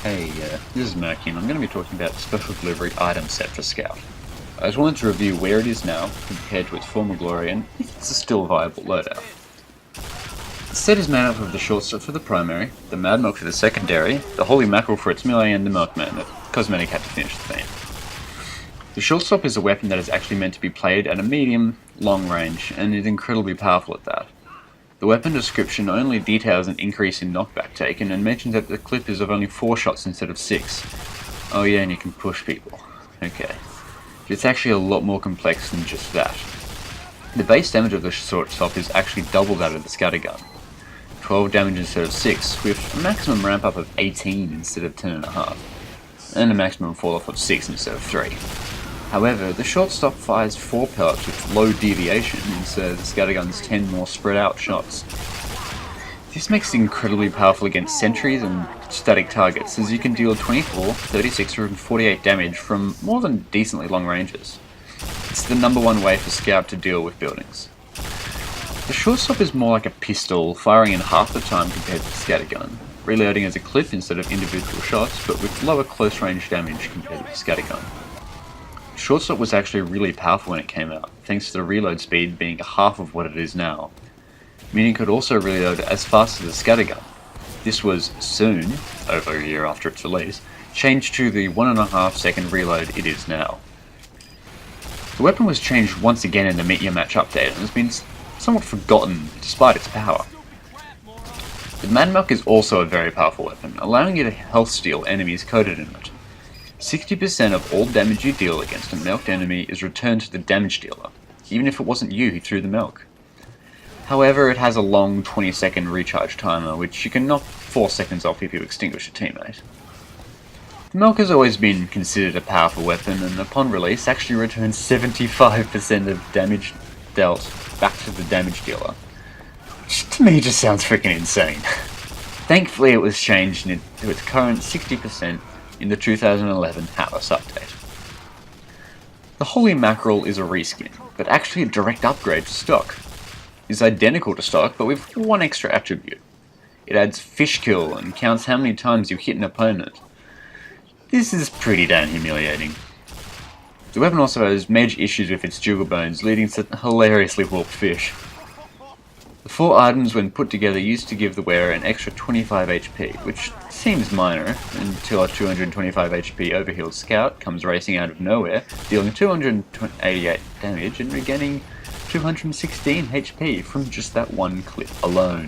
Hey, this is Murky, and I'm going to be talking about the special delivery item set for Scout. I just wanted to review where it is now compared to its former glory and if it's a still viable loadout. The set is made up of the short stop for the primary, the Mad Milk for the secondary, the Holy Mackerel for its melee, and the Milkman, the cosmetic hat to finish the theme. The short stop is a weapon that is actually meant to be played at a medium, long range, and is incredibly powerful at that. The weapon description only details an increase in knockback taken and mentions that the clip is of only 4 shots instead of 6. Oh yeah, and you can push people. Okay. It's actually a lot more complex than just that. The base damage of the short stop is actually double that of the scattergun. 12 damage instead of 6, with a maximum ramp up of 18 instead of 10.5, and a maximum fall off of 6 instead of 3. However, the short stop fires 4 pellets with low deviation instead of the scattergun's 10 more spread out shots. This makes it incredibly powerful against sentries and static targets, as you can deal 24, 36 or 48 damage from more than decently long ranges. It's the #1 way for Scout to deal with buildings. The short stop is more like a pistol, firing in half the time compared to the scattergun, reloading as a clip instead of individual shots, but with lower close range damage compared to the scattergun. Shortstop was actually really powerful when it came out, thanks to the reload speed being half of what it is now, meaning it could also reload as fast as the scattergun. This was soon, over a year after its release, changed to the 1.5 second reload it is now. The weapon was changed once again in the Meet Your Match update and has been somewhat forgotten despite its power. The Mad Milk is also a very powerful weapon, allowing you to health steal enemies coded in it. 60% of all damage you deal against a milked enemy is returned to the damage dealer, even if it wasn't you who threw the milk. However, it has a long 20-second recharge timer, which you can knock 4 seconds off if you extinguish a teammate. The milk has always been considered a powerful weapon, and upon release actually returns 75% of damage dealt back to the damage dealer, which to me just sounds freaking insane. Thankfully it was changed to its current 60% in the 2011 Atlas update. The Holy Mackerel is a reskin, but actually a direct upgrade to stock. It is identical to stock, but with one extra attribute. It adds fish kill and counts how many times you hit an opponent. This is pretty damn humiliating. The weapon also has major issues with its jiggle bones, leading to hilariously warped fish. The 4 items when put together used to give the wearer an extra 25 HP, which seems minor until a 225 HP overhealed Scout comes racing out of nowhere, dealing 288 damage and regaining 216 HP from just that one clip alone.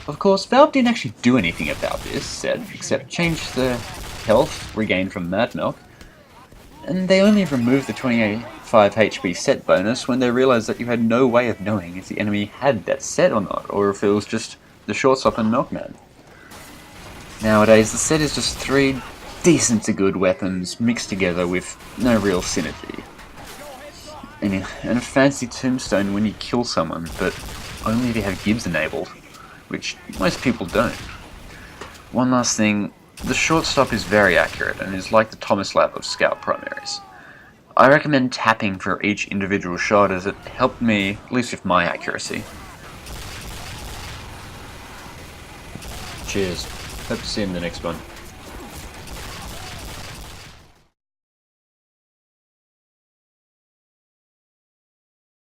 Of course, Valve didn't actually do anything about this set, except change the health regained from Mad Milk, and they only removed the 25 HP set bonus when they realized that you had no way of knowing if the enemy had that set or not, or if it was just the shortstop and Milkman. Nowadays, the set is just 3 decent to good weapons mixed together with no real synergy. And a fancy tombstone when you kill someone, but only if you have Gibbs enabled, which most people don't. One last thing, the shortstop is very accurate and is like the Thomas Lab of Scout primaries. I recommend tapping for each individual shot as it helped me, at least with my accuracy. Cheers. Hope to see you in the next one.